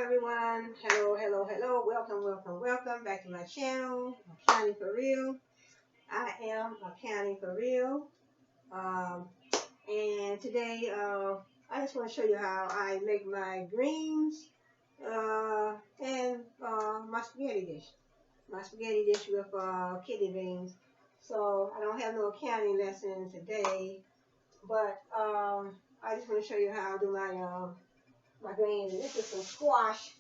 everyone. Hello. Welcome back to my channel, Accounting for Real. I am Accounting for Real. And today, I just want to show you how I make my greens and my spaghetti dish. My spaghetti dish with kidney beans. So I don't have no accounting lesson today, but I just want to show you how I do my greens. And this is some squash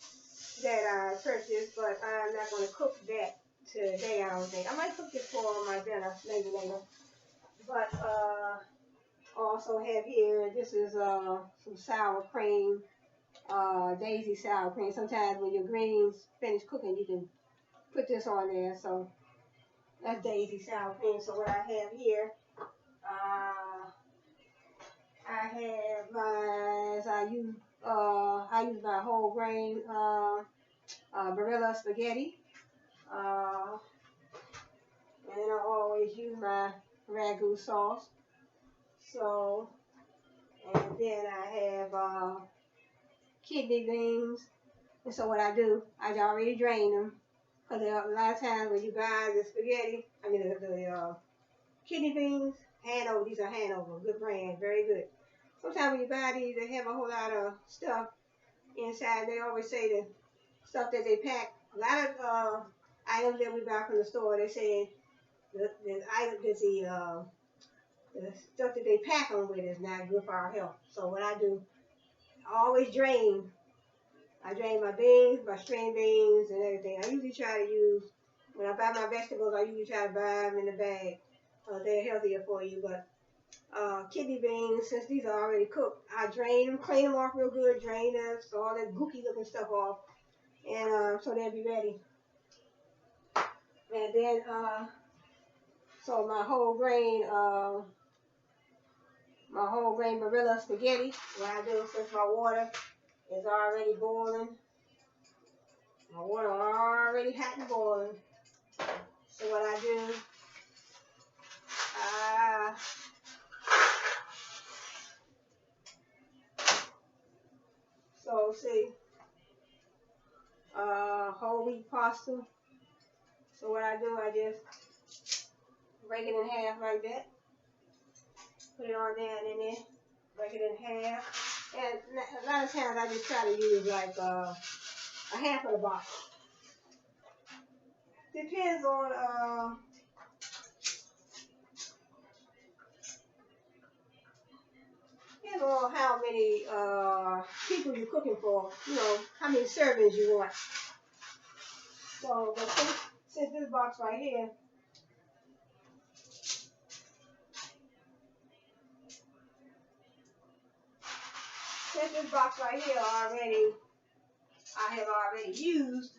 that I purchased, but I'm not going to cook that today, I don't think. I might cook it for my dinner, maybe later. But also have here, this is some sour cream, daisy sour cream. Sometimes when your greens finish cooking, you can put this on there. So that's daisy sour cream. So what I have here, I have I use my whole grain Barilla spaghetti, and I always use my ragu sauce. So, and then I have kidney beans. And so what I do, I already drain them, because a lot of times when you buy the spaghetti, the kidney beans, Hanover, these are Hanover, good brand, very good. Sometimes when you buy these, they have a whole lot of stuff inside. They always say the stuff that they pack. A lot of items that we buy from the store, they say the stuff that they pack them with is not good for our health. So what I do, I always drain. I drain my beans, my string beans, and everything. I usually try to use, when I buy my vegetables, I usually try to buy them in the bag. They're healthier for you, but kidney beans, since these are already cooked, I drain them, clean them off real good, drain them, so all that gooky looking stuff off, and so they'll be ready. And then, so my whole grain Barilla spaghetti, what I do, since my water is already boiling, my water already hot and boiling, so what I do, so see, whole wheat pasta. So what I do, I just break it in half like that. Put it on there and then break it in half. And a lot of times I just try to use like a half of the box. Depends on how many people you're cooking for, how many servings you want. So, but since this box right here, I have already used,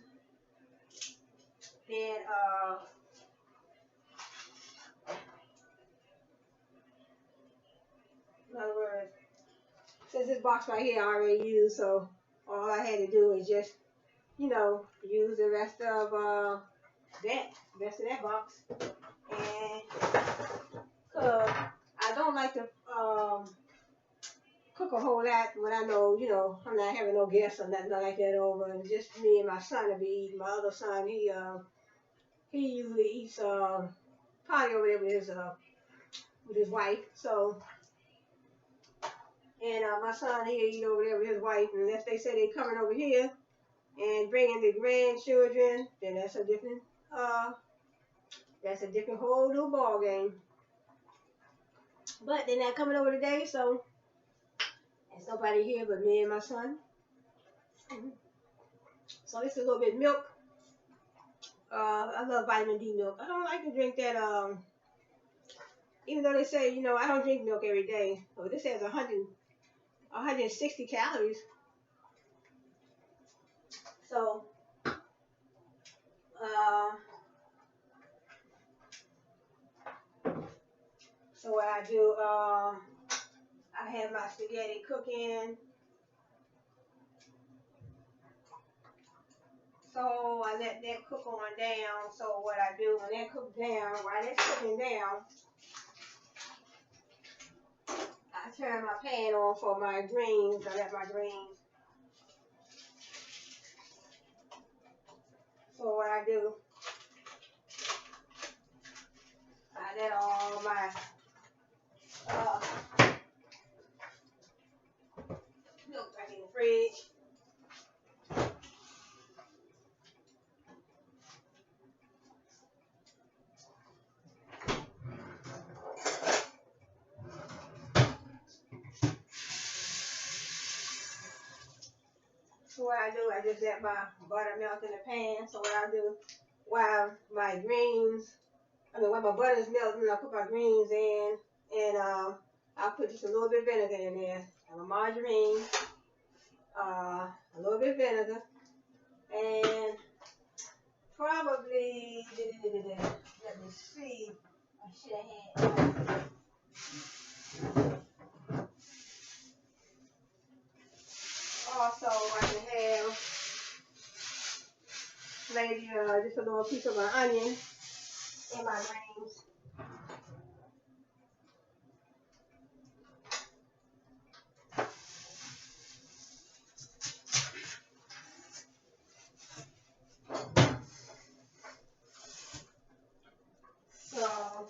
then in other words, since this box right here I already used, so all I had to do is just, use the rest of that box. And cause I don't like to cook a whole lot when I know, I'm not having no guests or nothing like that over. And just me and my son will be eating. My other son, he usually eats probably over there with his wife. So, and my son, he eat over there with his wife. And unless they say they coming over here and bringing the grandchildren, then that's a different whole new ball game. But they're not coming over today, so there's nobody here but me and my son. So this is a little bit of milk. I love vitamin D milk. I don't like to drink that, even though they say, I don't drink milk every day. So this has 160 calories. So, what I do, I have my spaghetti cooking. So I let that cook on down. So what I do, when that cooks down, while it's cooking down, I turn my pan on for my greens. I let my greens So what I do, I let all my uh, milk back in the fridge. So what I do, I just let my butter melt in the pan. So what I do, while my greens, while my butter's melting, I put my greens in, and I'll put just a little bit of vinegar in there, and my margarine, a little bit of vinegar, and probably, let me see, I should have had, also I can have maybe just a little piece of an onion in my greens. So,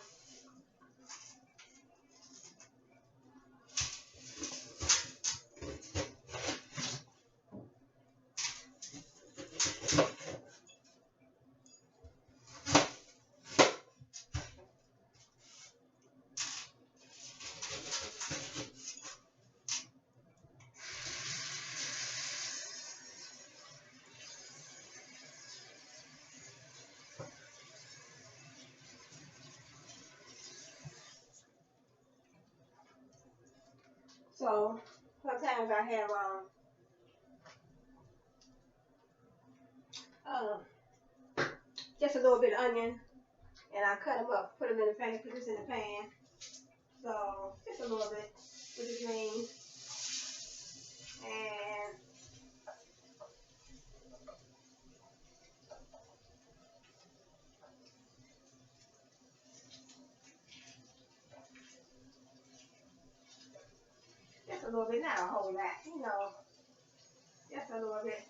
so sometimes I have uh, just a little bit of onion, and I cut them up, put them in the pan, put this in the pan. So just a little bit with the greens, and just a little bit, not a whole lot, just a little bit.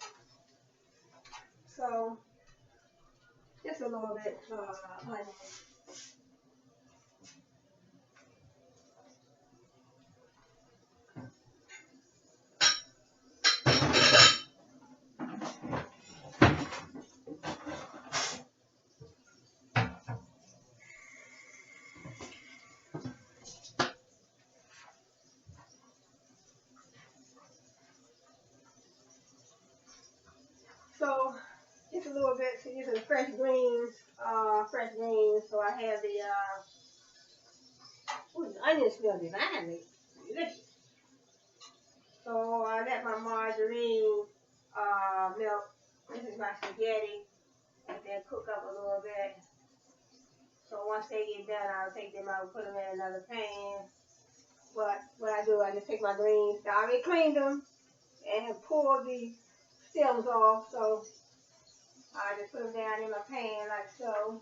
So just a little bit onion. So just a little bit. So using fresh greens, So I have the ooh, the onion smell divinely delicious. So I let my margarine melt. This is my spaghetti, and then cook up a little bit. So once they get done, I'll take them out and put them in another pan. But what I do, I just take my greens. I already cleaned them and pulled the stems off. So I just put them down in my pan like so.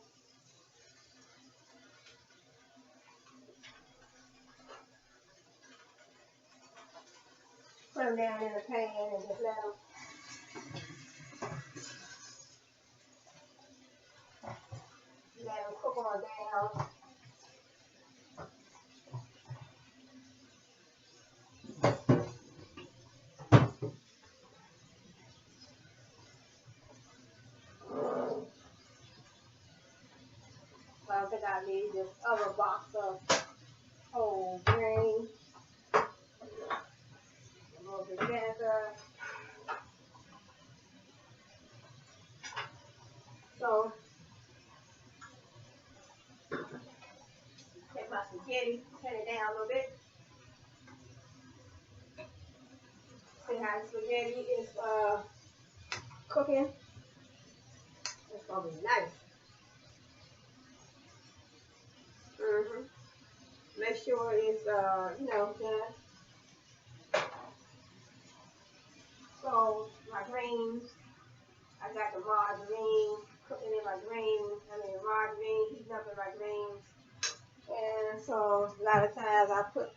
Put them down in the pan and just let them cook on down. So I think I need this other box of whole grain, a little bit of vinegar. So take my spaghetti, turn it down a little bit. See how the spaghetti is cooking. It's gonna be nice. Make sure it's done. So my greens, I got the margarine cooking in my greens. Margarine heating up in my greens. And so a lot of times I put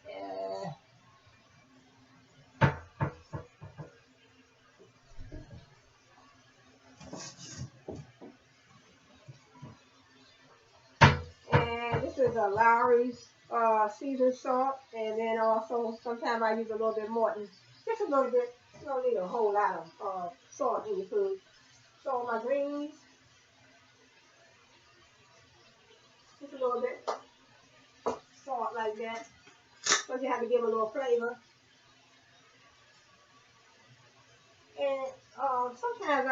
is a Lowry's seasoned salt, and then also sometimes I use a little bit more, just a little bit. You don't need a whole lot of salt in your food. So my greens, just a little bit salt like that, because you have to give them a little flavor. And sometimes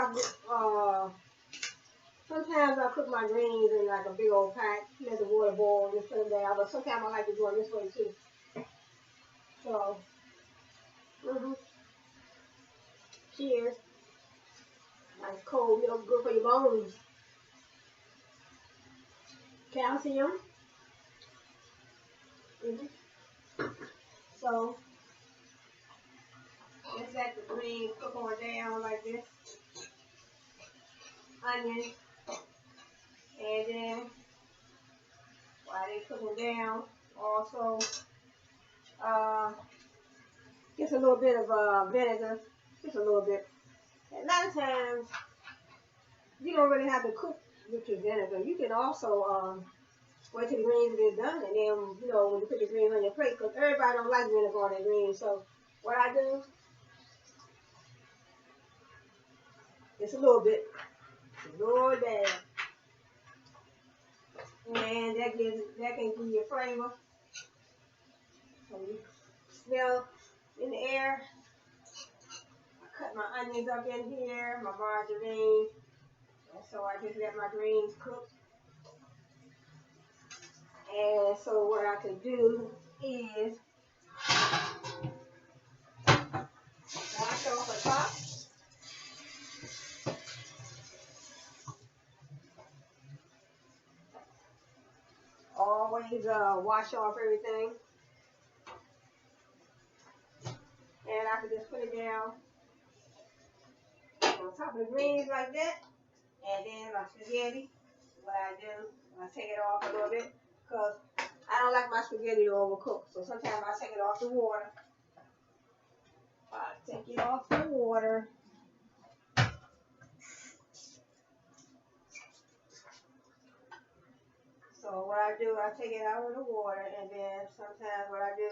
I cook my greens in like a big old pot, let the water boil, just put them down. But sometimes I like to do it this way too. So, cheers. Nice cold milk, good for your bones. Calcium. So, let's let the greens cook on down like this. Onion. And then, while they cooking down, also, just a little bit of vinegar. Just a little bit. A lot of times, you don't really have to cook with your vinegar. You can also wait till the greens get done, and then, when you put the greens on your plate, because everybody don't like vinegar on their greens. So what I do, just a little bit, lower down, and that can give you a flavor. So you smell in the air. I cut my onions up in here, my margarine, and so I just let my greens cook. And so what I can do is wash off the top. Always wash off everything. And I can just put it down on top of the greens like that. And then my spaghetti, what I do, I take it off a little bit, because I don't like my spaghetti to overcook. So sometimes I take it off the water. I take it off the water. So what I do, I take it out of the water, and then sometimes what I do,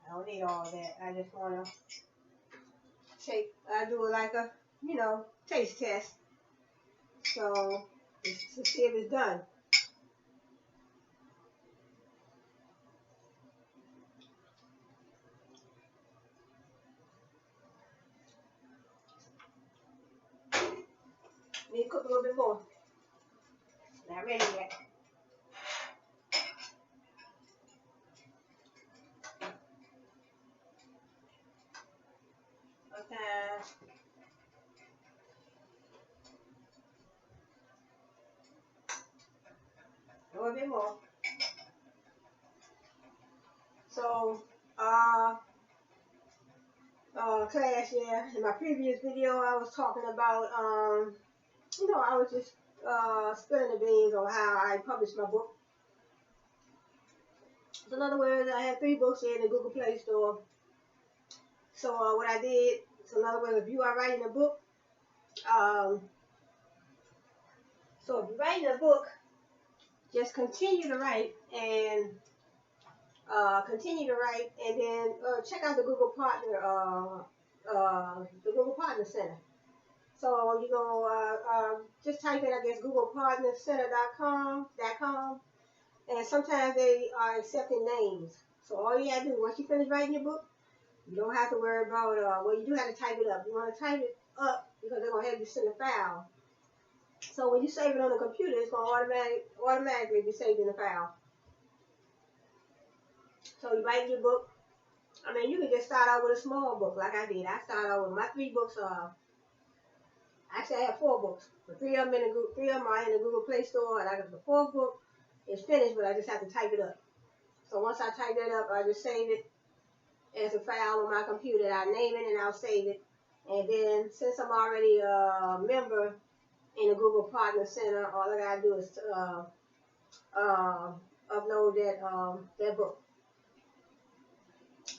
I don't need all that. I just want to I do it like a, taste test. So, to see if it's done. Need to cook a little bit more. Not ready yet. Sometimes a little bit more. So, class, yeah, in my previous video, I was talking about, I was just spilling the beans on how I published my book. So, in other words, I have 3 books here in the Google Play Store. So, what I did, so in other words, if you are writing a book, so if you're writing a book, just continue to write and then check out the Google Partner Center. So you go just type in, I guess, googlepartnercenter.com, and sometimes they are accepting names. So all you have to do, once you finish writing your book, you don't have to worry about, you do have to type it up. You want to type it up because they're going to have you send a file. So when you save it on the computer, it's going to automatically be saved in the file. So you write your book. I mean, you can just start out with a small book like I did. I started out with my 3 books. Actually, I have 4 books. But 3 of them are in the Google Play Store, and the 4th book is finished, but I just have to type it up. So once I type that up, I just save it as a file on my computer. I name it and I'll save it. And then since I'm already a member in the Google Partner Center, all I gotta do is upload that book.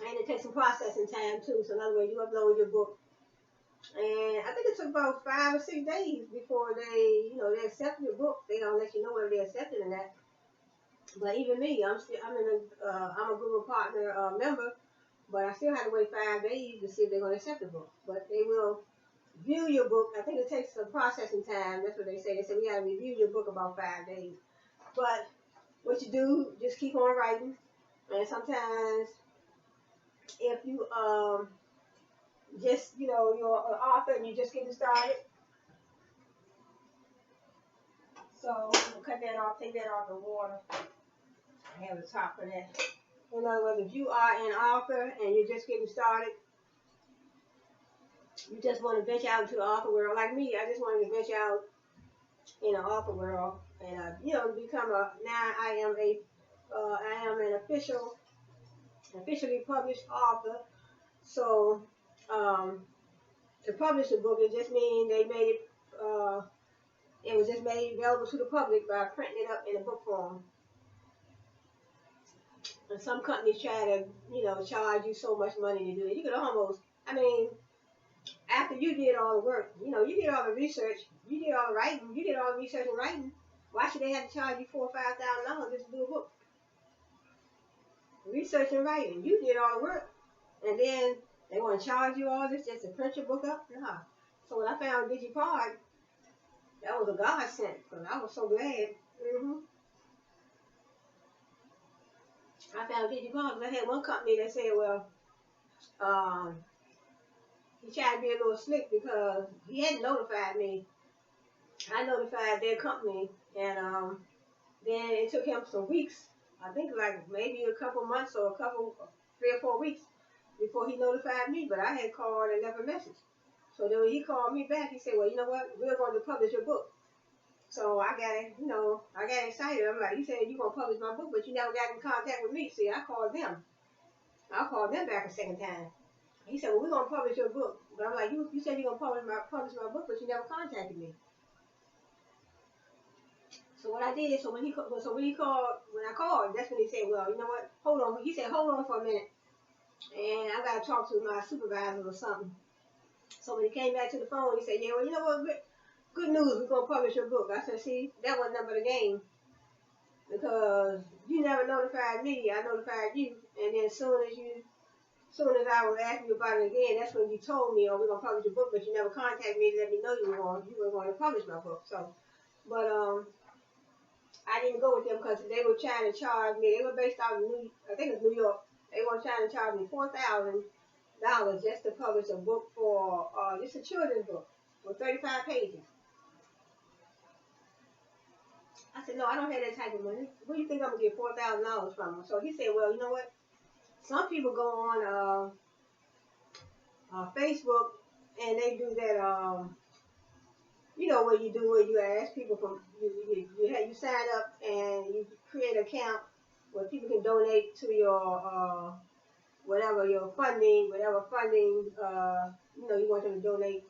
And it takes some processing time too. So in other words, you upload your book, and I think it took about 5 or 6 days before they accept your book. They don't let you know whether they accept it or not. But even me, I'm a Google Partner member, but I still have to wait 5 days to see if they're going to accept the book. But they will view your book. I think it takes some processing time. That's what they say. They say we got to review your book about 5 days. But what you do, just keep on writing. And sometimes if you just you're an author and you're just getting started, so we'll cut that off, take that off the water. I have a top for that. In other words, if you are an author and you're just getting started, you just want to venture out into the author world. Like me, I just wanted to venture out in the author world and become a. Now I am an officially published author. So to publish a book, it just means they made it. It was just made available to the public by printing it up in a book form. And some companies try to, charge you so much money to do it. You could almost, I mean, after you did all the work, you did all the research, you did all the writing, you did all the research and writing. Why should they have to charge you $4,000 or $5,000 just to do a book? Research and writing, you did all the work, and then they want to charge you all this just to print your book up? Nah. So when I found Digipod, that was a godsend because I was so glad. I found Digipod because I had one company that said, well, um, he tried to be a little slick because he hadn't notified me. I notified their company, and then it took him some weeks. I think like maybe a couple months or 3 or 4 weeks before he notified me. But I had called and left a message. So then when he called me back, he said, "Well, you know what? We're going to publish your book." So I got excited. I'm like, he said, "You're going to publish my book, but you never got in contact with me." See, I called them. I called them back a second time. He said, "Well, we're going to publish your book." But I'm like, you said you're going to publish my book, but you never contacted me. So what I did, when I called, that's when he said, "Well, you know what? Hold on." He said, "Hold on for a minute, and I got to talk to my supervisor or something." So when he came back to the phone, he said, "Yeah, well, you know what? Good news, we're gonna publish your book." I said, "See, that wasn't nothing but a game because you never notified me. I notified you, and then soon as I was asking you about it again, that's when you told me, 'Oh, we're gonna publish your book,' but you never contacted me to let me know you were going to publish my book." So, but I didn't go with them because they were trying to charge me. They were based out of I think it's New York. They were trying to charge me $4,000 just to publish a book for just a children's book with 35 pages. I said, "No, I don't have that type of money. Where do you think I'm gonna get $4,000 from?" So he said, "Well, you know what? Some people go on Facebook and they do that. What you do where you ask people from you sign up and you create an account where people can donate to your whatever funding you want them to donate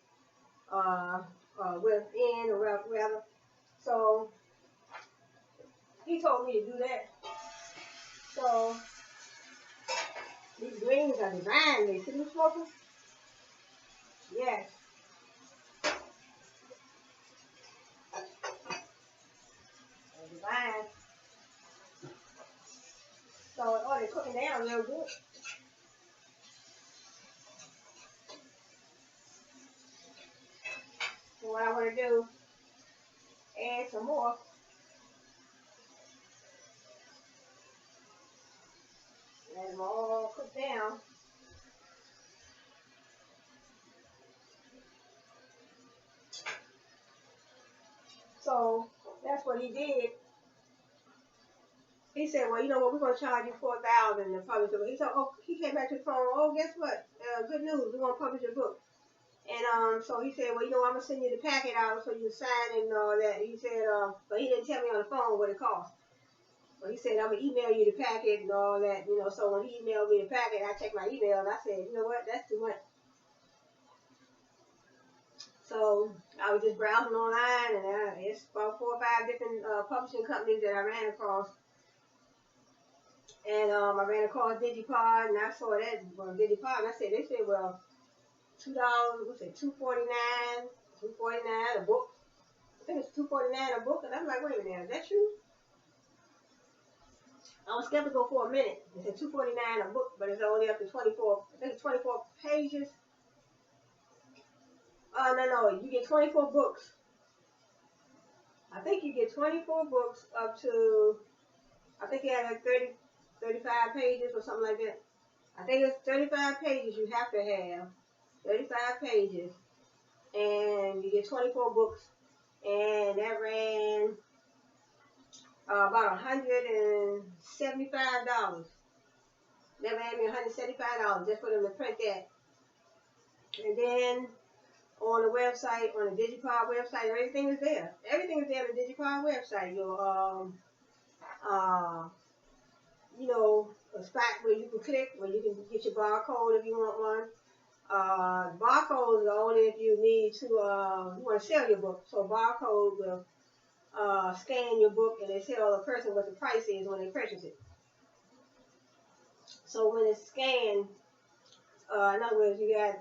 within or wherever." So he told me to do that. So these greens are divine. They see them smoking? Yes, they're divine. So they're cooking down real good. So what I want to do, add some more. Let them all cook down. So that's what he did. He said, "Well, you know what? We're gonna charge you $4,000 to publish it." He said, "Oh," he came back to the phone. "Oh, guess what? Good news. We're gonna publish your book." And so he said, "Well, I'm gonna send you the packet out so you can sign and all that." He said, but he didn't tell me on the phone what it cost. But he said, "I'm gonna email you the packet and all that." So when he emailed me the packet, I checked my email and I said, "You know what? That's too much." So I was just browsing online, and it's about 4 or 5 different publishing companies that I ran across. And I ran across Digipod, and I saw that on Digipod, and they said, "Well, $2, what's it, $2.49 a book." I think it's $2.49 a book, and I'm like, "Wait a minute, is that true?" I was skeptical for a minute. It said $2.49 a book, but it's only up to 24. I think it's 24 pages. Oh no, you get 24 books. I think you get 24 books up to. I think you have like 30, 35 pages or something like that. I think it's 35 pages you have to have. 35 pages, and you get 24 books, and that ran about $175. They ran me $175 just for them to print that. And then on the website, on the Digipod website, everything is there. Everything is there on the Digipod website. Your uh, a spot where you can click, where you can get your barcode if you want one. Barcodes are only if you need to, you want to sell your book. So barcode will scan your book and they tell the person what the price is when they purchase it. So when it's scanned, in other words, you got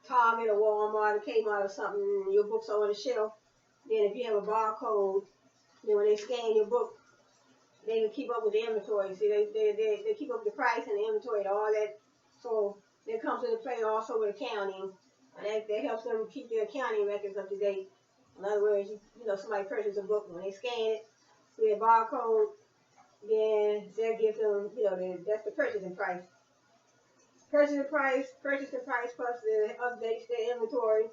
Target or Walmart or Kmart or something, your book's on the shelf. Then if you have a barcode, then when they scan your book, they can keep up with the inventory. See, they keep up with the price and the inventory and all that. So that comes into play also with accounting. And that helps them keep their accounting records up to date. In other words, somebody purchases a book, when they scan it with their barcode, then that gives them, that's the purchasing price. Purchasing price plus the updates, their inventory,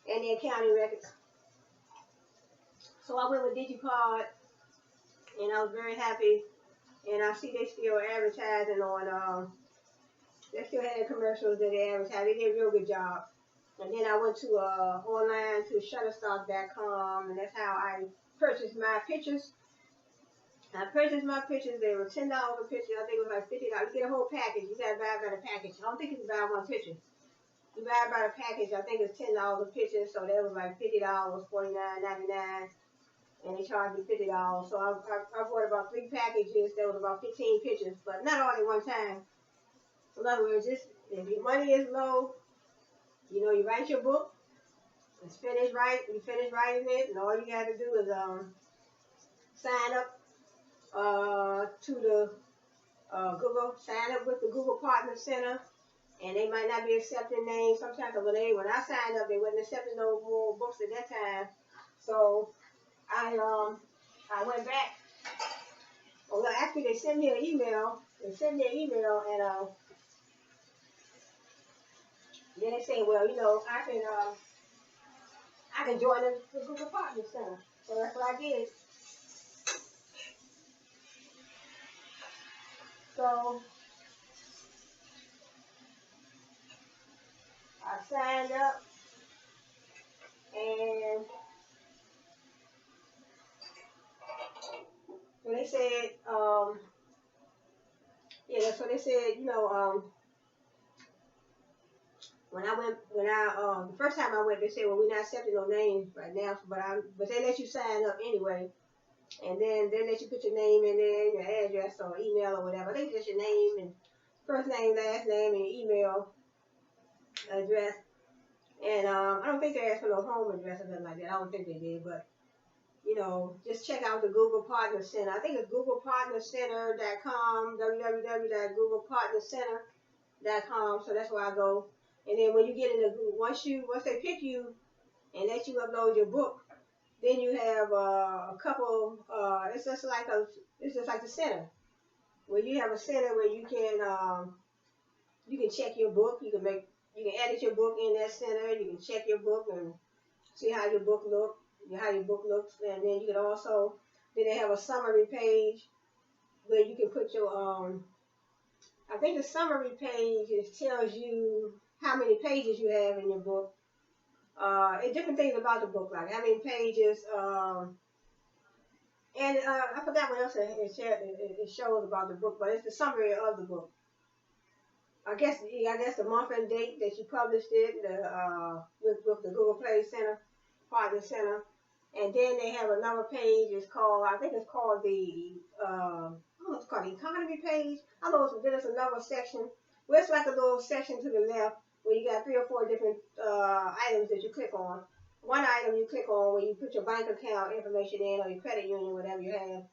and the accounting records. So I went with Digipod, and I was very happy. And I see they still advertising on, they still had commercials that they advertised. They did a real good job. And then I went to online to Shutterstock.com, and that's how I purchased my pictures. I purchased my pictures. They were $10 a picture. I think it was like $50. You get a whole package. You got to buy by the package. I don't think you can buy one picture. You buy by the package. I think it's $10 a picture. So that was like $50, $49.99, and they charged me $50. So I bought about 3 packages. There was about 15 pictures, but not all at one time. So in other words, if your money is low, you write your book. It's finished right. You finish writing it, and all you got to do is sign up to the sign up with the Google Partner Center, and they might not be accepting names sometimes. When I signed up, they wasn't accepting no more books at that time. So I went back. Well, actually, they sent me an email. And then they say, well, I can join the Google Partner Center. So that's what I did. So I signed up, and so they said, so they said, the first time I went, they said, well, we're not accepting no names right now, but they let you sign up anyway, and then they let you put your name in there, your address or email or whatever. I think just your name and first name, last name, and your email address. And I don't think they asked for no home address or nothing like that. I don't think they did, but just check out the Google Partner Center. I think it's googlepartnercenter.com, www.googlepartnercenter.com. So that's where I go. And then when you get in the once they pick you and let you upload your book, then you have a couple. It's just like the center, where you have a center where you can check your book. You can edit your book in that center. You can check your book and see how your book looks, and then you can also, then they have a summary page where you can put your I think the summary page tells you how many pages you have in your book, and different things about the book, like how many pages, and I forgot what else it shows about the book, but it's the summary of the book. I guess the month and date that you published it, with the Google Play Center, Partner Center, and then they have another page. I think it's called the I don't know what it's called, the economy page. I know there's another section where it's like a little section to the left where you got 3 or 4 different items that you click on. One item you click on where you put your bank account information in, or your credit union, whatever you have.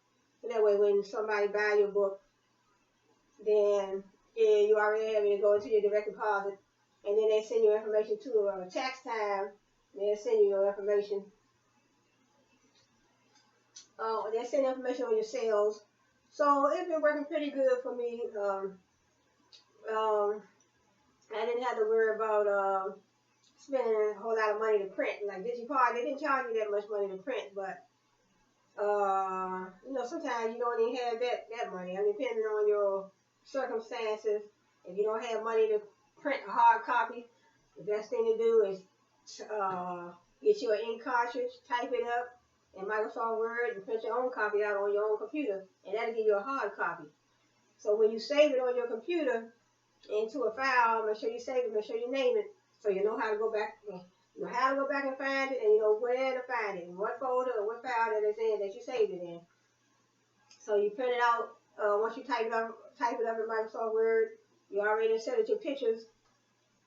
That way, when somebody buy your book, then you already have it to go into your direct deposit, and then they send you information to tax time. They'll send you your information. They send information on your sales. So it's been working pretty good for me. Um, I didn't have to worry about spending a whole lot of money to print. Like DigiPod, they didn't charge you that much money to print, but sometimes you don't even have that money. I mean, depending on your circumstances, if you don't have money to print a hard copy, the best thing to do is get you an ink cartridge, type it up in Microsoft Word, and print your own copy out on your own computer, and that'll give you a hard copy. So when you save it on your computer into a file, make sure you save it, make sure you name it, so you know how to go back. You know how to go back and find it, and you know where to find it, and what folder or what file that it's in that you saved it in. So you print it out. Once you type it up in Microsoft Word, you already inserted your pictures.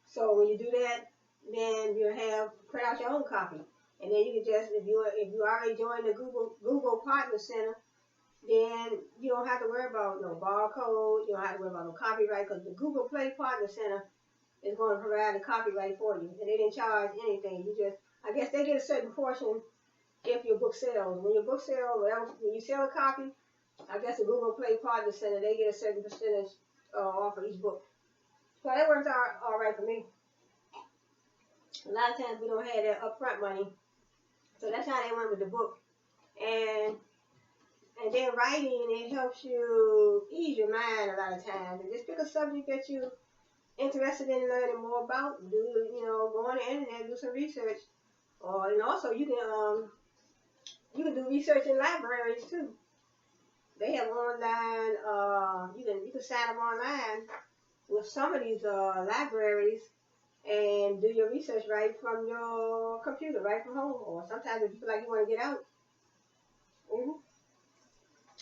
So when you do that, then you have print out your own copy, and then you can just if you already joined the Google Partner Center, then you don't have to worry about no barcode. You don't have to worry about no copyright, because the Google Play Partner Center is going to provide the copyright for you, and they didn't charge anything. I guess they get a certain portion if your book sells. When your book sells, when you sell a copy, I guess the Google Play Partner Center, they get a certain percentage off of each book. So that works out all right for me. A lot of times we don't have that upfront money, so that's how they went with the book. And then writing, it helps you ease your mind a lot of times, and just pick a subject that you interested in learning more about. Go on the internet, do some research, and also you can do research in libraries too. They have online. You can sign up online with some of these libraries and do your research right from your computer, right from home. Or sometimes if you feel like you want to get out,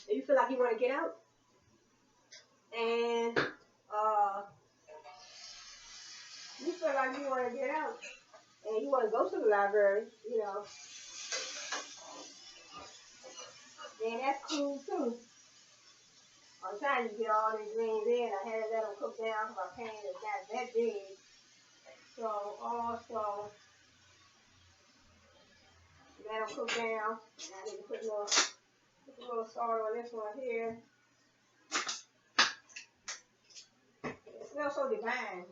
if you feel like you want to get out, and you feel like you want to get out, and you want to go to the library, then that's cool too. I'm trying to get all these greens in. I had to let them cook down because my pan is not that big. So also let them cook down. And I need to put a little salt on this one here. It smells so divine.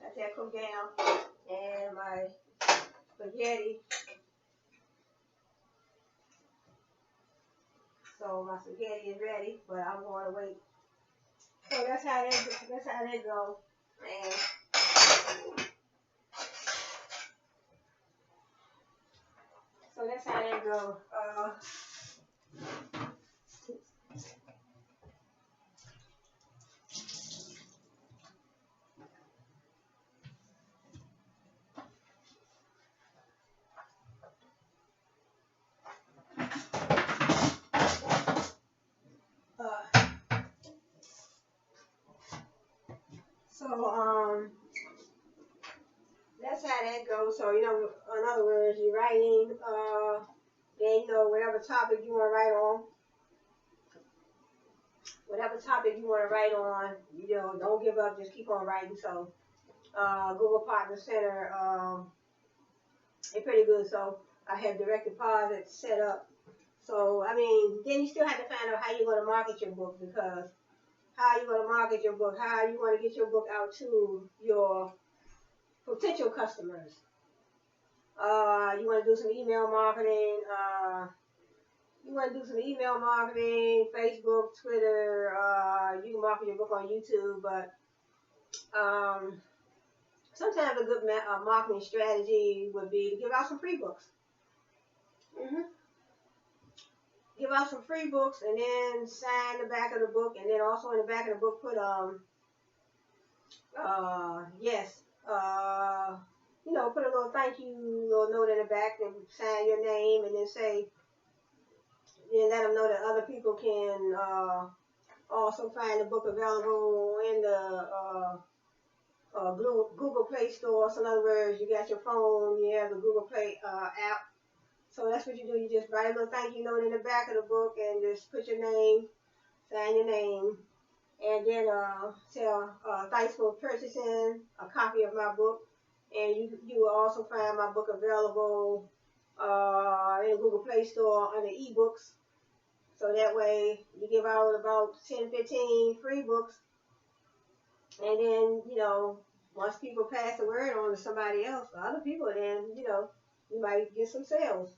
Let that cook down. And my spaghetti. So my spaghetti is ready, but I'm going to wait. So that's how that goes. And so that's how that goes. That's how that goes. So, in other words, you're writing, then, whatever topic you want to write on, don't give up, just keep on writing. So, Google Partner Center, it's pretty good. So, I have direct deposit set up. So, then you still have to find out how you're going to market your book, because how you going to market your book, how you want to get your book out to your potential customers. You want to do some email marketing. Facebook, Twitter. You can market your book on YouTube, but sometimes a good marketing strategy would be to give out some free books. Give out some free books, and then sign the back of the book, and then also in the back of the book put put a little thank you little note in the back, and sign your name, and then let them know that other people can also find the book available in the Google Play Store. So in other words, you got your phone, you have the Google Play app. So that's what you do. You just write a little thank you note in the back of the book and just put your name, sign your name, and then tell thanks for purchasing a copy of my book. And you will also find my book available in the Google Play Store under ebooks. So that way you give out about 10, 15 free books. And then, once people pass the word on to somebody else, or other people, then, you might get some sales.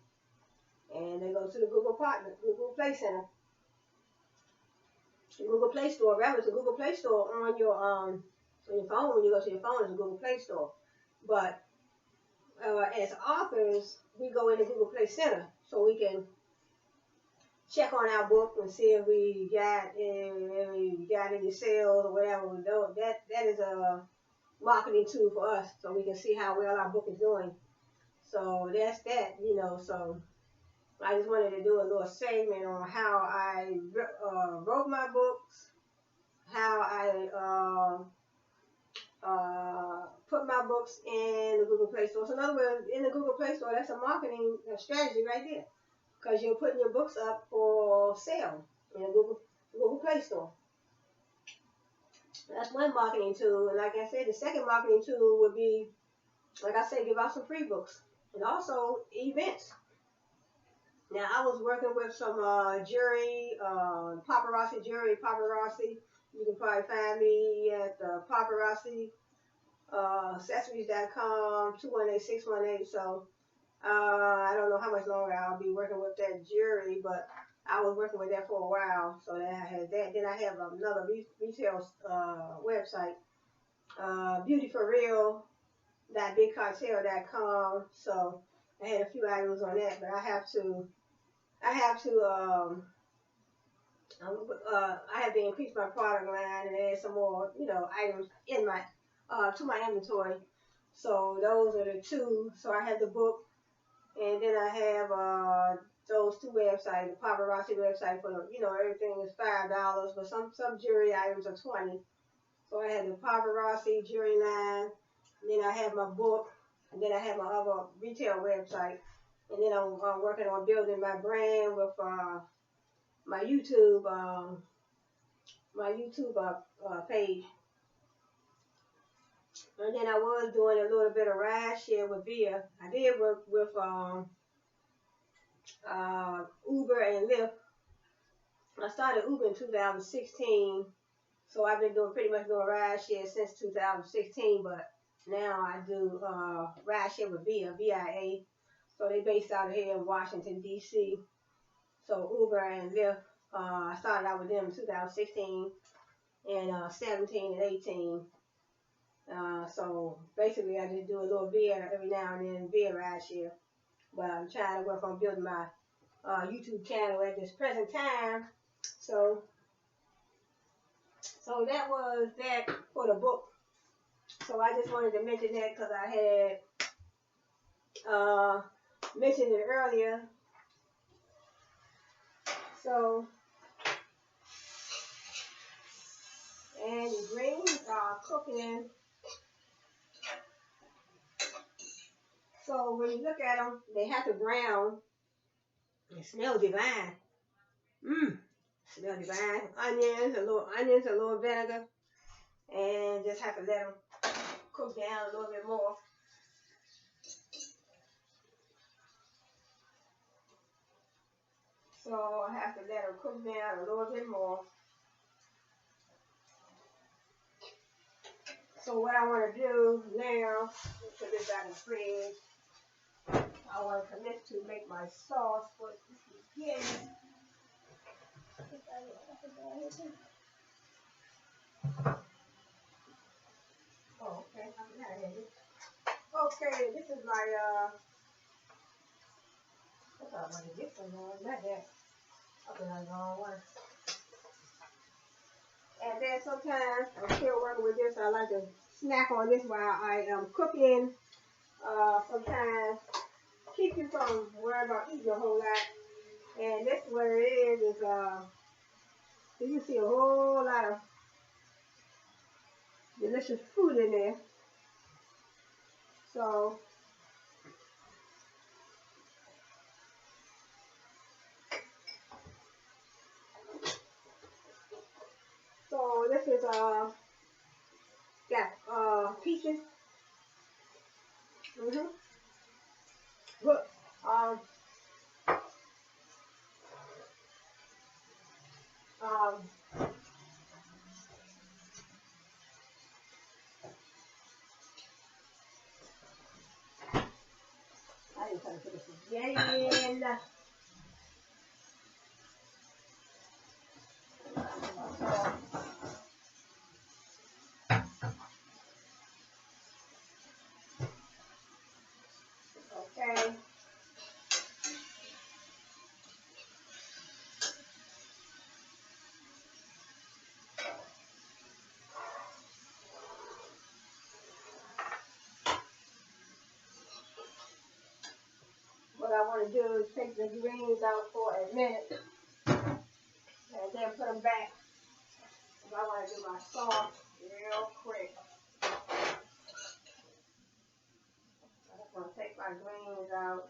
And they go to the Google Play Center. The Google Play Store, rather, it's a Google Play Store on your phone. When you go to your phone, it's a Google Play Store. But as authors, we go in the Google Play Center so we can check on our book and see if we got any sales or whatever. We do. That is a marketing tool for us, so we can see how well our book is doing. So that's that, So I just wanted to do a little segment on how I wrote my books, how I put my books in the Google Play Store. So in other words, in the Google Play Store, that's a marketing strategy right there, because you're putting your books up for sale in the Google Play Store. That's one marketing tool. And like I said, the second marketing tool would be, like I said, give out some free books and also events. Now, I was working with some jewelry, paparazzi jewelry, paparazzi. You can probably find me at paparazzi, accessories.com, 218-618. So I don't know how much longer I'll be working with that jewelry, but I was working with that for a while. So then I had that. Then I have another retail website, beautyforreal.bigcartel.com. So I had a few items on that, but I have to increase my product line and add some more, items in my to my inventory. So those are the two. So I have the book, and then I have those two websites. The paparazzi website for everything is $5, but some jewelry items are $20. So I have the paparazzi jewelry line, and then I have my book, and then I have my other retail website. And then I'm working on building my brand with my YouTube page. And then I was doing a little bit of ride share with Via. I did work with Uber and Lyft. I started Uber in 2016, so I've been pretty much doing ride share since 2016. But now I do ride share with VIA. So they based out of here in Washington, D.C. So Uber and Lyft, I started out with them in 2016 and 17 and 18. So basically I just do a little Via every now and then, Via ride share. But I'm trying to work on building my YouTube channel at this present time. So that was that for the book. So I just wanted to mention that because I had mentioned it earlier. So, and the greens are cooking. So when you look at them, they have to brown. It smells divine. Smell divine. Onions, a little vinegar, and just have to let them cook down a little bit more. So I have to let them cook down a little bit more. So what I want to do now, put this back in the fridge. I want to commit to make my sauce for spaghetti. Oh, okay. Okay, this is my I thought I wanted this one on, not that. Okay, I'm the wrong one. And then sometimes I'm still working with this. I like to snack on this while I am cooking. Sometimes keep you from worrying about eating a whole lot. And this what it is you can see a whole lot of the delicious food in there. So, this is got peaches. Mhm. Look, um, um, I didn't try to put the spaghetti in. Okay. What I want to do is take the greens out for a minute and then put them back. I want to do my sauce real quick. I'm just going to take my greens out.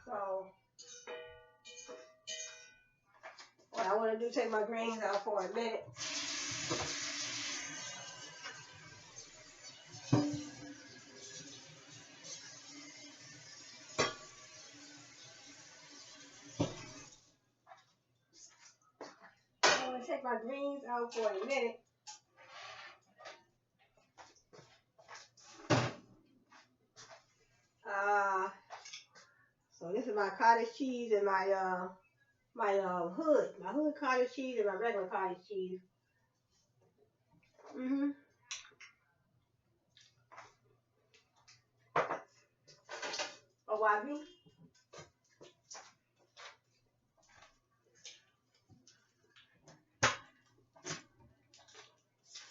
So what I want to do is take my greens out for a minute. I want to take my greens out for a minute. So this is my cottage cheese and my hood cottage cheese and my regular cottage cheese. Oh, wagyu.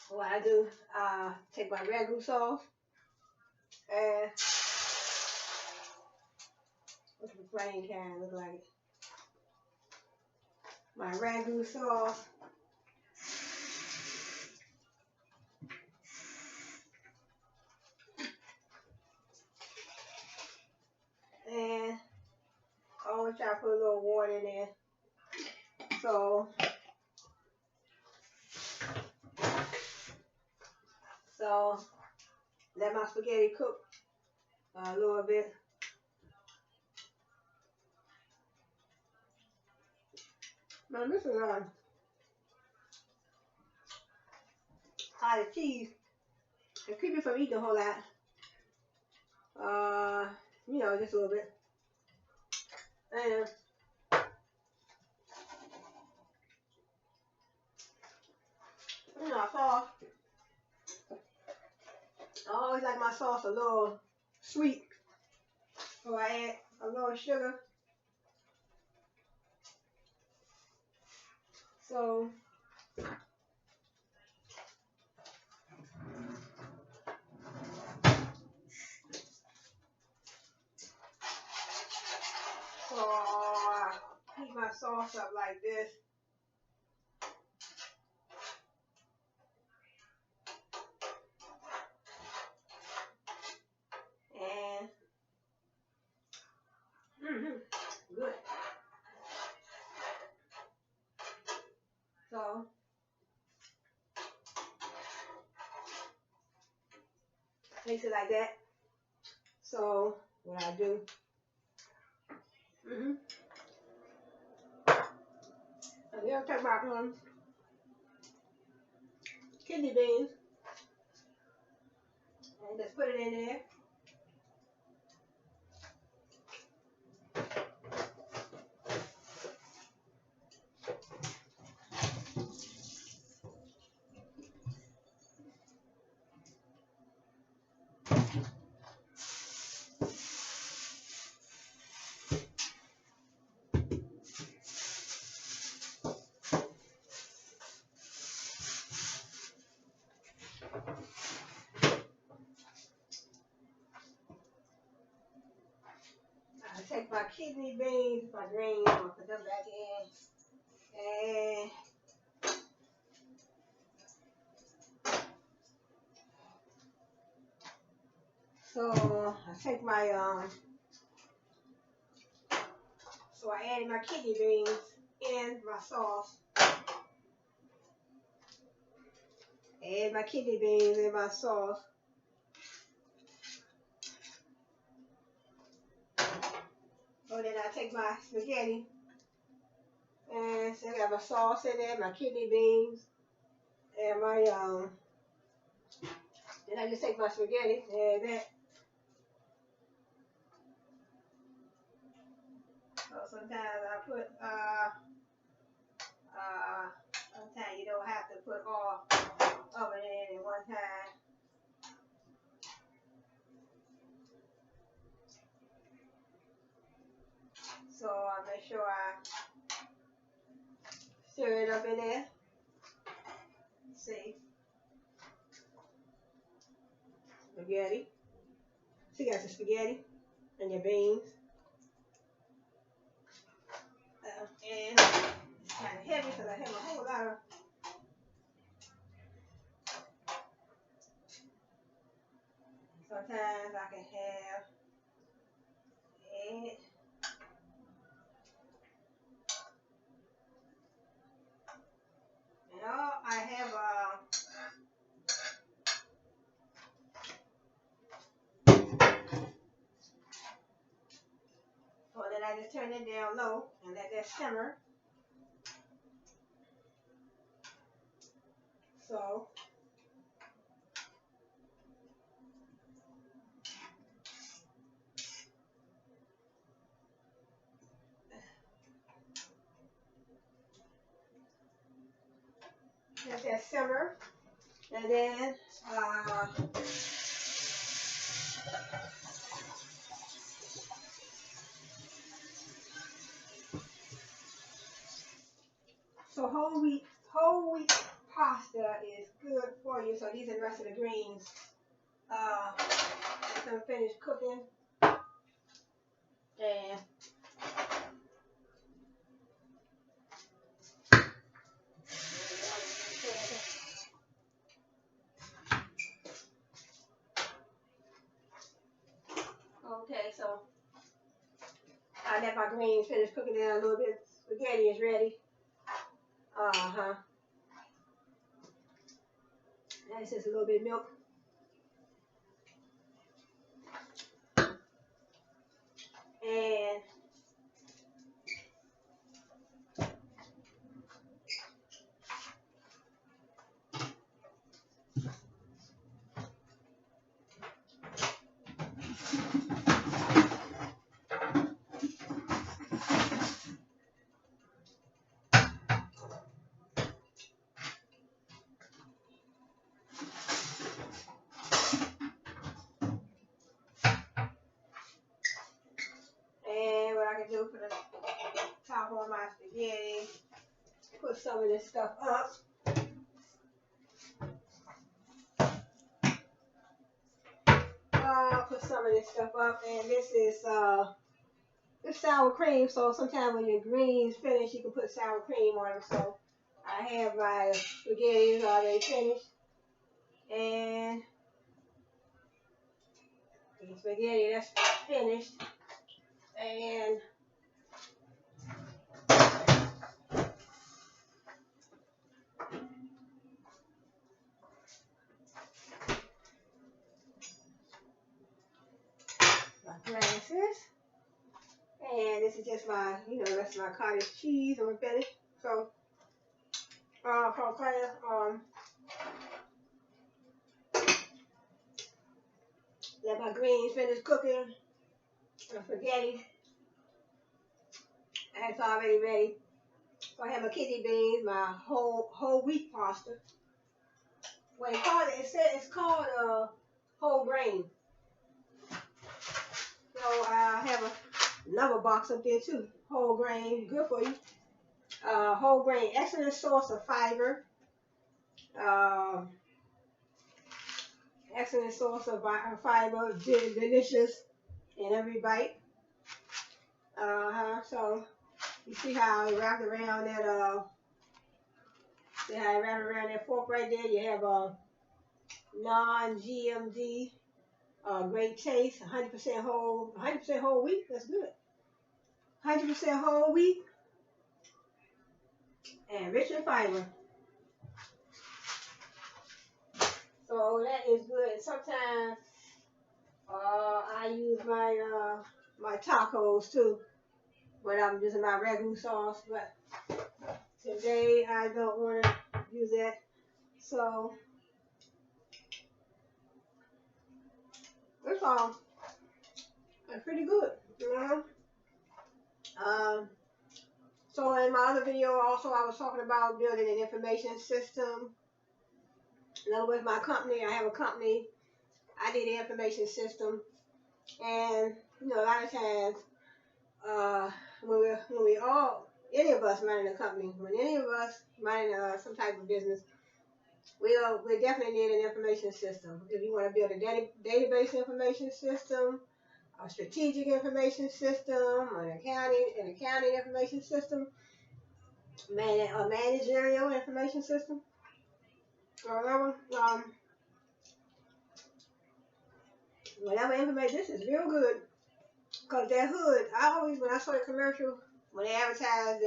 What I do, take my ragu sauce and what's the plain can look like? My ragu sauce. And I always try to put a little water in there. So let my spaghetti cook a little bit. Now this is cottage cheese. To keep it from eating a whole lot. Just a little bit. And sauce. I always like my sauce a little sweet. So I add a little sugar. So I heat my sauce up like this. And good. So mix it like that. So what I do, and then I'll take my kidney beans and just put it in there. kidney beans, my greens. I'm gonna put them back in. And so I take my so I added my kidney beans in my sauce. Add my kidney beans in my sauce. So then I take my spaghetti and so I got my sauce in there, my kidney beans, and my then I just take my spaghetti and that. So sometimes I put sometimes you don't have to put all of it in at one time. So I make sure I stir it up in there. See, spaghetti. So you got your spaghetti and your beans. And it's kind of heavy because I have a whole lot of. Sometimes I can have egg. And all I have so then I just turn it down low and let that simmer. So let that simmer, and then so whole wheat pasta is good for you. So these are the rest of the greens. Let them finish cooking, and okay, so I let my greens finish cooking down a little bit. Spaghetti is ready. That's just a little bit of milk. And what I can do for the top on my spaghetti, put some of this stuff up. Put some of this stuff up, and this is it's sour cream. So sometimes when your greens finish, you can put sour cream on them. So I have my spaghetti already finished, and the spaghetti that's finished, and my glasses. And this is just my, that's my cottage cheese. I'm finished. So, let my greens finish cooking. The spaghetti, that's already ready. So I have my kidney beans, my whole wheat pasta. What it called it said it's called whole grain. So I have another box up there too. Whole grain, good for you. Whole grain, excellent source of fiber. Excellent source of fiber, delicious in every bite. So you see how it wrapped around that see how it wrapped around that fork right there? You have a non-GMD, great taste, 100% whole wheat. That's good. 100% whole wheat and rich in fiber. So that is good. Sometimes I use my tacos too, but I'm using my ragu sauce. But today I don't want to use that. So it's all pretty good. You know? Um, so in my other video also I was talking about building an information system. In other words, my company, I have a company, I need an information system. And, a lot of times, when we all, any of us running a company, when any of us running some type of business, we definitely need an information system. If you want to build a database information system, a strategic information system, an accounting information system, a managerial information system, or whatever information. This is real good because that hood. When I saw the commercial when they advertised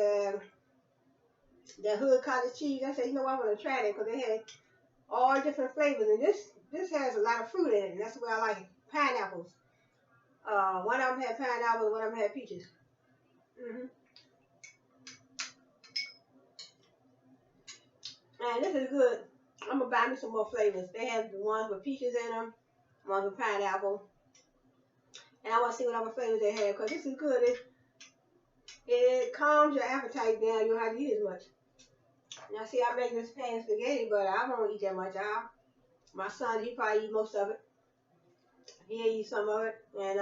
the hood cottage cheese, I said, I want to try that because they had all different flavors, and this has a lot of fruit in it, and that's why I like it. Pineapples. One of them had pineapples, one of them had peaches. And this is good. I'm gonna buy me some more flavors. They have the ones with peaches in them, ones with pineapple, and I want to see what other flavors they have because this is good. It calms your appetite down. You don't have to eat as much. Now, see, I make this pan spaghetti, but I won't eat that much. My son, he probably eat most of it. He'll eat some of it, and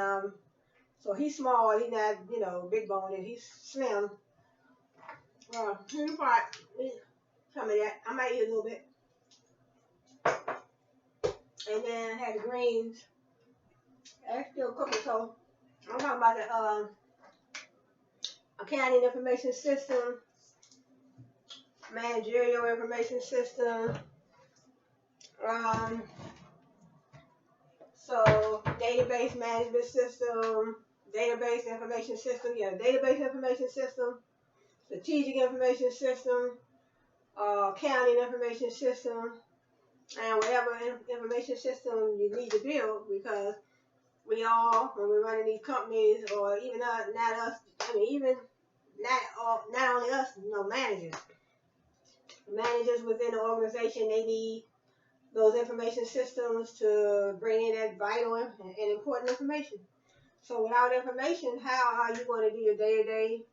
so he's small. He's not, big boned. He's slim. He'll probably eat some of that. I might eat a little bit. And then I had the greens. That's still cooking, so I'm talking about the accounting information system, managerial information system, so database management system, database information system, database information system, strategic information system, accounting information system, and whatever information system you need to build, because we all, when we're running these companies, or even not us, even not only us, managers within the organization, they need those information systems to bring in that vital and important information. So without information, how are you going to do your day-to-day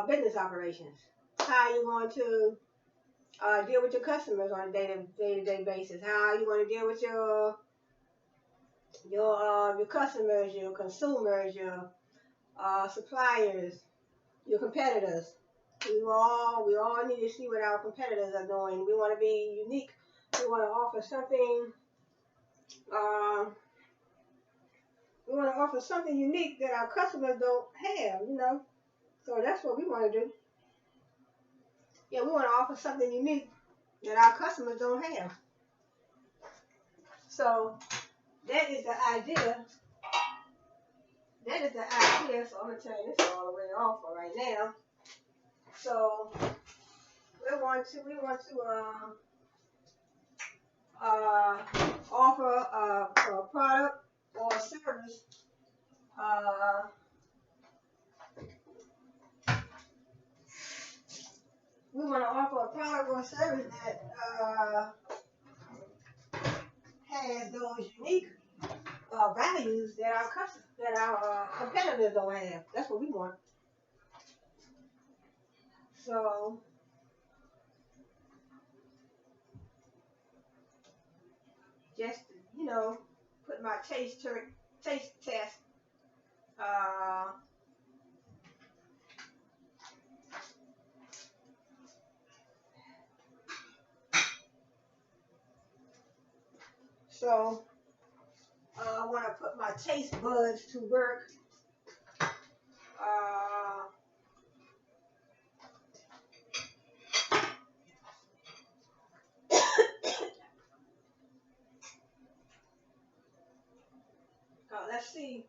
business operations? How are you going to deal with your customers on a day-to-day basis? How are you going to deal with your customers, your consumers, your suppliers, your competitors? We all need to see what our competitors are doing. We want to be unique. We want to offer something. We want to offer something unique that our customers don't have. So that's what we want to do. Yeah, we want to offer something unique that our customers don't have. So that is the idea. So I'm gonna turn this all the way off for right now. So we want to offer a product or a service. We want to offer a product or a service that has those unique values that our competitors don't have. That's what we want. So just put my taste test. So I want to put my taste buds to work. let's see.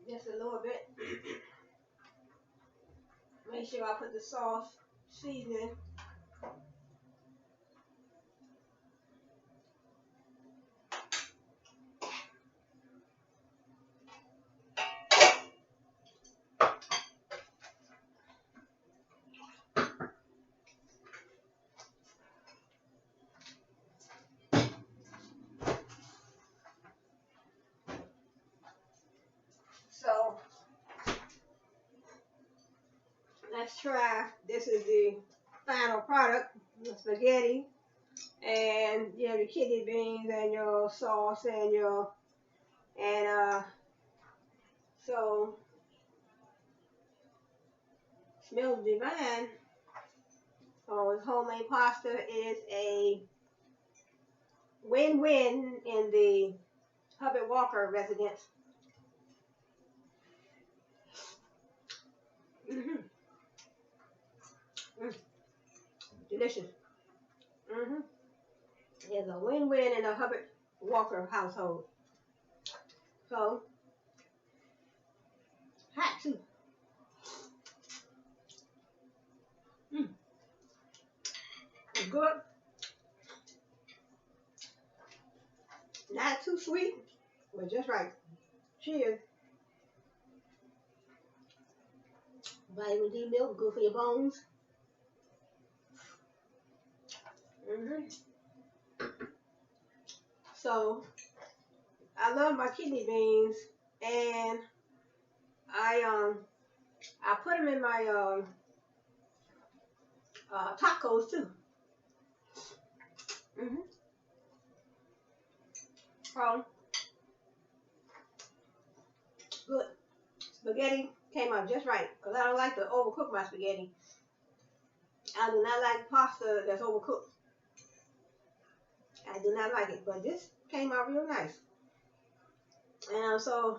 Just a little bit. Make sure I put the sauce seasoning. So let's try. This is the final product, the spaghetti, and you have your kidney beans and your sauce and your so smells divine. So homemade pasta is a win-win in the Hubbard Walker residence. Mm-hmm. Mm. Delicious. Mm-hmm. It's a win-win in the Hubbard Walker household. So, hot too. Mm. It's good. Not too sweet, but just right. Cheers. Vitamin D milk, good for your bones. Mm-hmm. So, I love my kidney beans, and I put them in my tacos too. Mm-hmm. So, good. Spaghetti came out just right, because I don't like to overcook my spaghetti. I do not like pasta that's overcooked. I do not like it, but this came out real nice. And so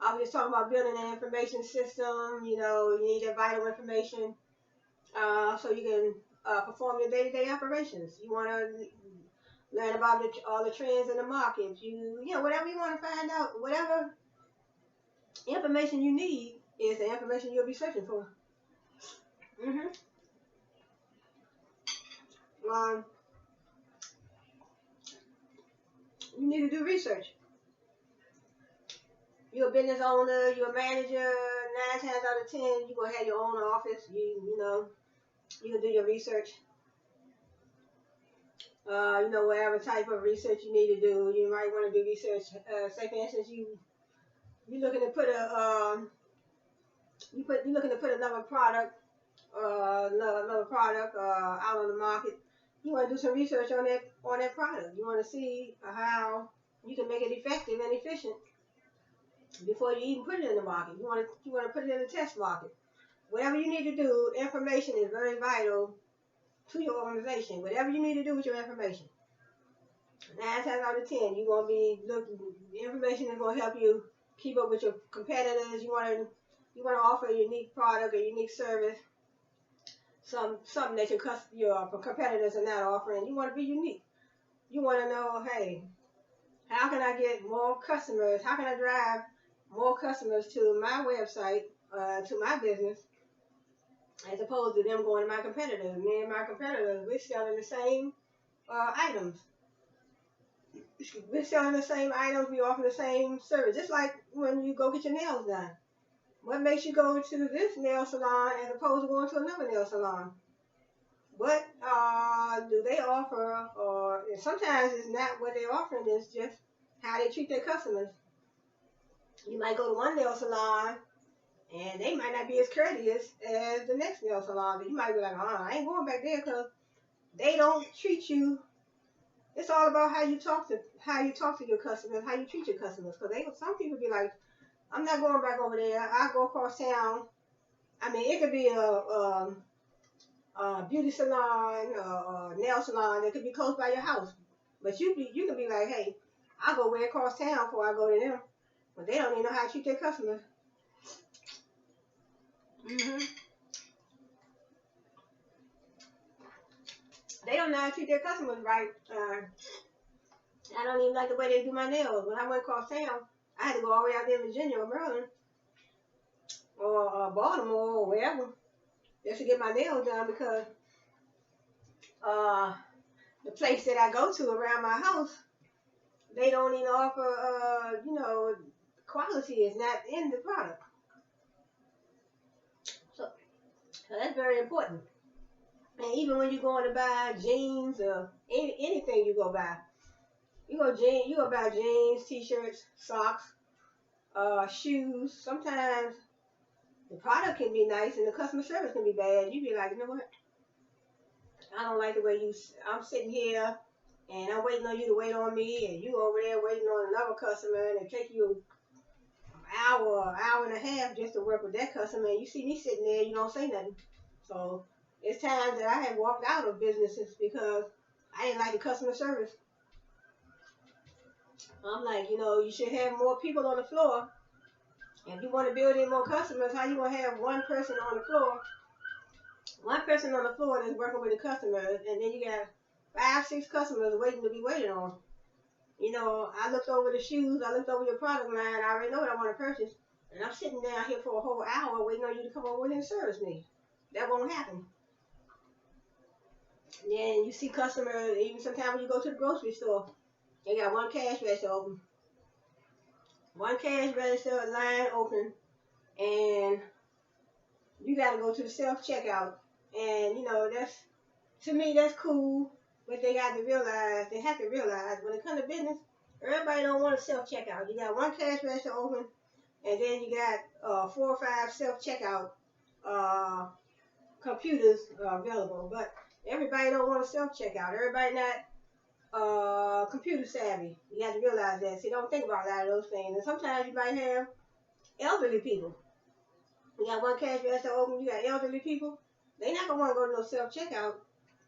I was just talking about building an information system. You know, you need that vital information so you can perform your day-to-day operations. You want to learn about all the trends in the market. You know, whatever you want to find out, whatever information you need is the information you'll be searching for. hmm Um, you need to do research. You're a business owner, you're a manager. 9 times out of 10, you're gonna have your own office. You know, you can do your research. You know, whatever type of research you need to do. You might want to do research. Say, for instance, you looking to put you're looking to put another product another product out on the market. You want to do some research on that product. You want to see how you can make it effective and efficient before you even put it in the market. You want to put it in the test market. Whatever you need to do, information is very vital to your organization. Whatever you need to do with your information. 9 times out of 10, you're gonna be looking. The information is gonna help you keep up with your competitors. You want to offer a unique product, a unique service, something that your competitors are not offering. You want to be unique. You want to know, hey, how can I get more customers? How can I drive more customers to my website, to my business, as opposed to them going to my competitors? Me and my competitors, we're selling the same items. We're selling the same items. We offer the same service. Just like when you go get your nails done. What makes you go to this nail salon as opposed to going to another nail salon? What do they offer? Or sometimes it's not what they're offering, it's just how they treat their customers. You might go to one nail salon and they might not be as courteous as the next nail salon. But you might be like, I ain't going back there because they don't treat you. It's all about how you talk to your customers, how you treat your customers. Because some people be like, I'm not going back over there. I go across town. I mean, it could be a beauty salon or nail salon that could be close by your house. But you can be like, hey, I'll go way across town before I go to them. But they don't even know how to treat their customers. hmm They don't know how to treat their customers right. I don't even like the way they do my nails. When I went across town, I had to go all the way out there in Virginia or Maryland or Baltimore or wherever just to get my nails done because uh, the place that I go to around my house, they don't even offer, quality is not in the product. So, so that's very important. And even when you're going to buy jeans or anything you go buy, you go buy jeans, t-shirts, socks, shoes. Sometimes the product can be nice and the customer service can be bad. You be like, you know what? I don't like the way I'm sitting here and I'm waiting on you to wait on me, and you over there waiting on another customer, and it take you hour and a half just to work with that customer, and you see me sitting there, you don't say nothing. So it's times that I have walked out of businesses because I didn't like the customer service. I'm like, you should have more people on the floor. If you want to build in more customers, how you gonna have one person on the floor? One person on the floor that's working with the customers, and then you got 5, 6 customers waiting to be waited on. I looked over the shoes, I looked over your product line, I already know what I want to purchase, and I'm sitting down here for a whole hour waiting on you to come over and service me. That won't happen. Then you see customers, even sometimes when you go to the grocery store, they got one cash register open. One cash register line open, and you got to go to the self checkout. And that's, to me, that's cool. But they have to realize when it comes to business, everybody don't want to self checkout. You got one cash register open, and then you got 4 or 5 self checkout computers available. But everybody don't want to self checkout. Everybody not computer savvy. You have to realize that. So you don't think about a lot of those things. And sometimes you might have elderly people. You got one cash register open, you got elderly people. They not gonna want to go to no self checkout.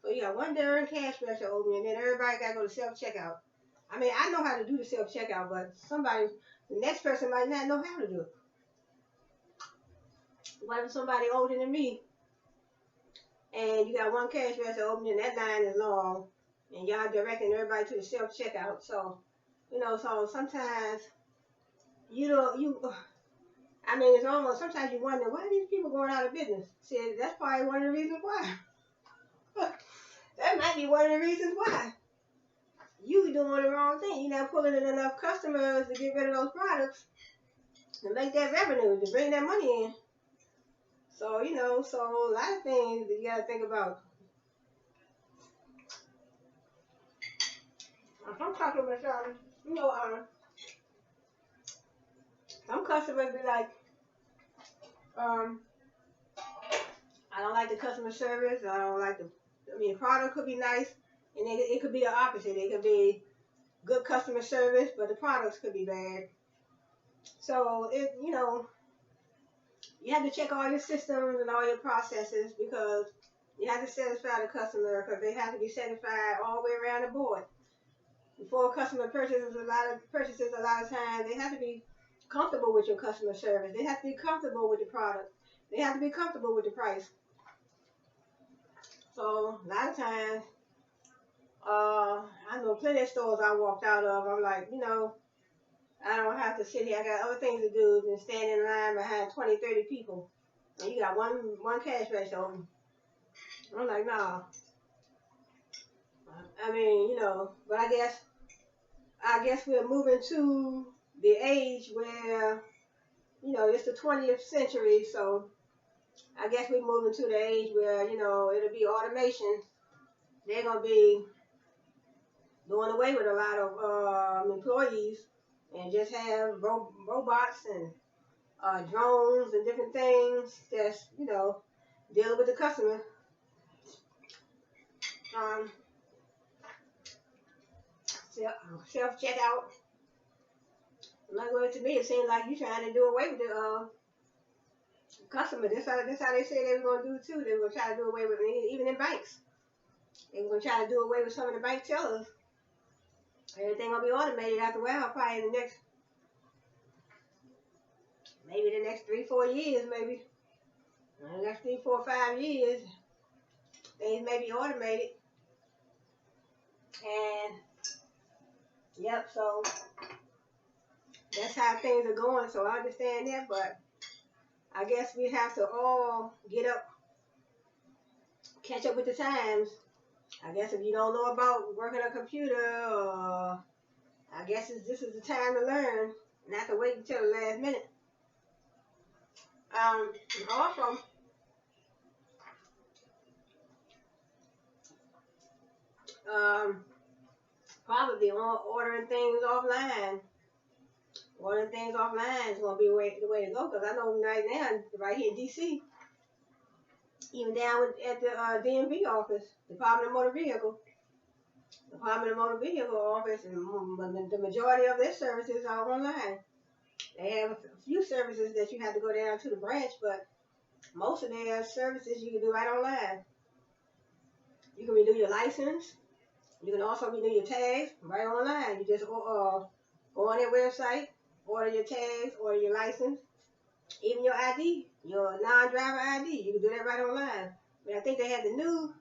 So you got one darn cash register open, and then everybody gotta go to self checkout. I mean, I know how to do the self checkout, but the next person might not know how to do it. What if somebody older than me, and you got one cash register open, and that line is long, and y'all directing everybody to the self checkout? So, so sometimes you don't you. I mean, it's almost sometimes you wonder why are these people going out of business. See, that's probably one of the reasons why. That might be one of the reasons why. You doing the wrong thing. You're not pulling in enough customers to get rid of those products to make that revenue, to bring that money in. So, so a lot of things that you got to think about. If I'm talking about something, some customers be like, I don't like the customer service. I don't like the product could be nice, and it could be the opposite. It could be good customer service, but the products could be bad. So, you have to check all your systems and all your processes because you have to satisfy the customer because they have to be satisfied all the way around the board. Before a customer purchases a lot of times, they have to be comfortable with your customer service. They have to be comfortable with the product. They have to be comfortable with the price. So a lot of times, I know plenty of stores I walked out of. I'm like, I don't have to sit here. I got other things to do than stand in line behind 20, 30 people. And you got one cash register open. I'm like, nah. I mean, but I guess we're moving to the age where, it's the 20th century, so I guess we're moving to the age where, it'll be automation. They're going to be doing away with a lot of employees and just have robots and drones and different things that's, dealing with the customer. Self-checkout. To me, it seems like you're trying to do away with the customer. That's how they say they were going to do it, too. They were going to try to do away with it, even in banks. They were going to try to do away with some of the bank tellers. Everything going to be automated after a while, probably in the next 3, 4 years, maybe. In the next 3, 4, 5 years, things may be automated. And yep, so that's how things are going. So I understand that, but I guess we have to all get up, catch up with the times. I guess if you don't know about working a computer, I guess this is the time to learn, not to wait until the last minute. Um, Also, um, probably ordering things offline. Ordering things offline is gonna be the way to go, because I know right now, right here in DC, even down at the DMV office, Department of Motor Vehicle office, and the majority of their services are online. They have a few services that you have to go down to the branch, but most of their services you can do right online. You can renew your license. You can also renew your tags right online. You just go on their website, order your tags, order your license, even your ID, your non-driver ID. You can do that right online. But I think they have the new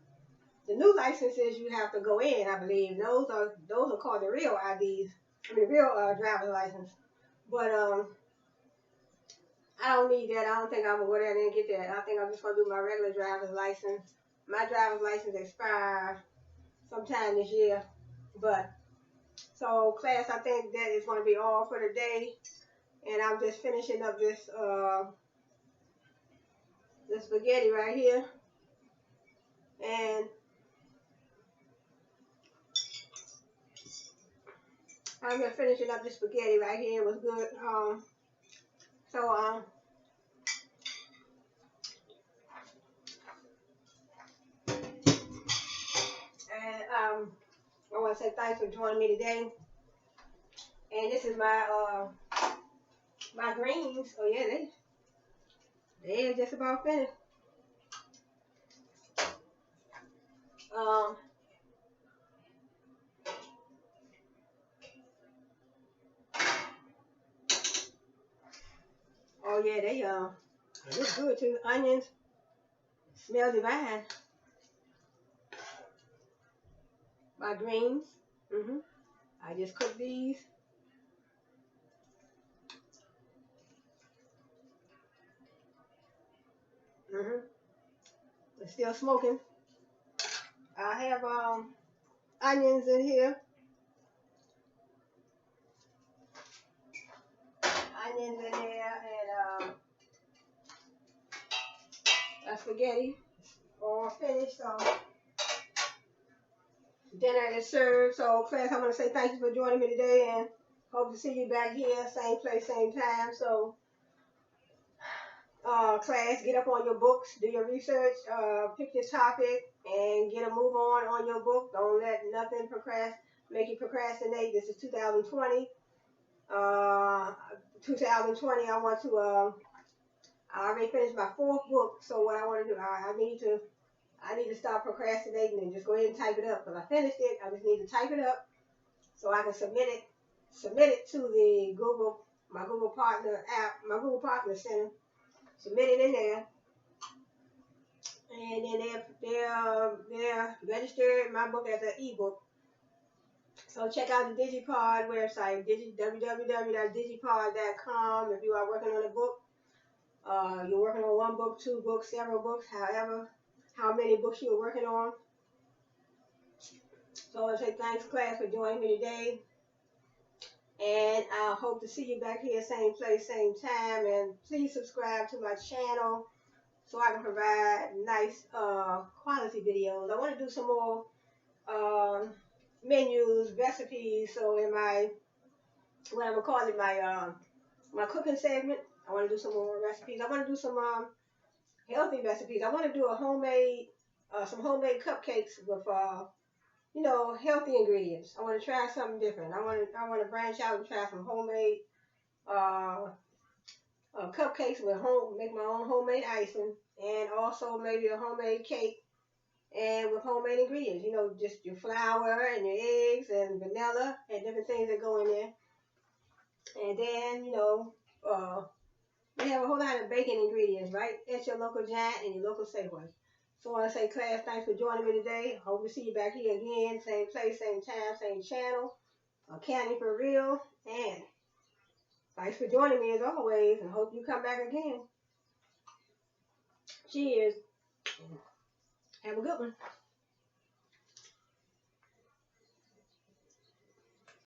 licenses you have to go in. I believe those are called the real IDs. I mean, real driver's license. But I don't need that. I don't think I'm gonna go there and get that. I think I'm just gonna do my regular driver's license. My driver's license expires sometime this year. But so class, I think that is gonna be all for today. And I'm just finishing up this spaghetti right here. And I'm just finishing up this spaghetti right here. It was good. So and I want to say thanks for joining me today. And this is my greens. Oh yeah, they're just about finished. Um, oh yeah, they look good too. Onions smell divine. My greens. I just cooked these. It's still smoking. I have onions in here. Onions in there and spaghetti all finished. So dinner is served. So class, I want to say thank you for joining me today and hope to see you back here, same place, same time. So class, get up on your books, do your research, pick your topic, and get a move on your book. Don't let nothing make you procrastinate. This is 2020. 2020, I want to. I already finished my fourth book, so what I want to do, I need to stop procrastinating and just go ahead and type it up. Because I finished it, I just need to type it up so I can submit it to the my Google Partner app, my Google Partner Center. Submit it in there, and then they're registered my book as an ebook. So check out the Digipod website, www.digipod.com. If you are working on a book, you're working on one book, two books, several books, how many books you're working on. So I want to say thanks, class, for joining me today. And I hope to see you back here, same place, same time. And please subscribe to my channel so I can provide nice quality videos. I want to do some more menus, recipes. So in what I'm gonna call it, my cooking segment, I want to do some more recipes. I want to do some healthy recipes. I want to do some homemade cupcakes with healthy ingredients. I want to try something different. I want to branch out and try some homemade uh, cupcakes make my own homemade icing, and also maybe a homemade cake and with homemade ingredients. Just your flour and your eggs and vanilla and different things that go in there. And then, they have a whole lot of baking ingredients right at your local Giant and your local Safeway. So I want to say, class, thanks for joining me today. Hope to see you back here again. Same place, same time, same channel. Accounting for real. And thanks for joining me as always. And hope you come back again. Cheers. Have a good one.